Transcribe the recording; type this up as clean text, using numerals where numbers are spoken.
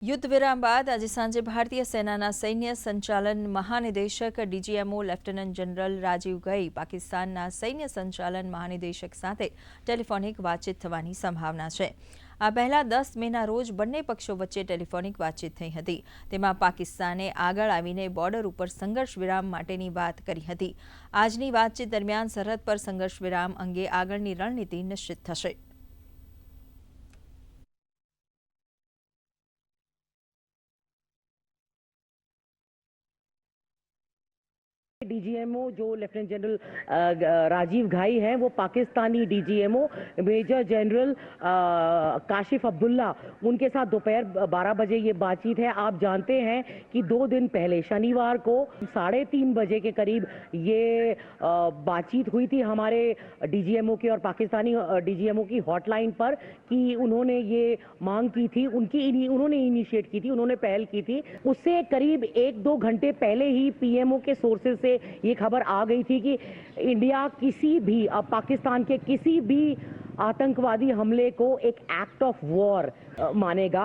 યુદ્ધ વિરામ બાદ આજે સાંજે ભારતીય સેનાના સૈન્ય સંચાલન મહાનિદેશક ડીજીએમઓ લેફ્ટનન્ટ જનરલ રાજીવ ગઈ પાકિસ્તાનના સૈન્ય સંચાલન મહાનિદેશક સાથે ટેલિફોનિક વાતચીત થવાની સંભાવના છે। આ પહેલા 10 મેના રોજ બંને પક્ષો વચ્ચે ટેલિફોનિક વાતચીત થઈ હતી। તેમાં પાકિસ્તાને આગળ આવીને બોર્ડર ઉપર સંઘર્ષ વિરામ માટેની વાત કરી હતી। આજની વાતચીત દરમિયાન સરહદ પર સંઘર્ષ વિરામ અંગે આગળની રણનીતિ નિશ્ચિત થશે। डीजीएमओ जो लेफ्टिनेंट जनरल राजीव घाई हैं वो Pakistani DGMO major general Kashif Abdullah उनके साथ दोपहर 12 बजे ये बातचीत है। आप जानते हैं कि 2 दिन पहले शनिवार को 3:30 बजे के करीब ये बातचीत हुई थी हमारे डीजीएमओ की और पाकिस्तानी डीजीएमओ की हॉटलाइन पर कि उन्होंने ये मांग की थी, उन्होंने इनिशिएट की थी, उन्होंने पहल की थी। उससे करीब 1-2 घंटे पहले ही पीएमओ के सोर्सेज से ये खबर आ गई थी कि इंडिया किसी भी पाकिस्तान के किसी भी आतंकवादी हमले को एक एक्ट ऑफ वॉर मानेगा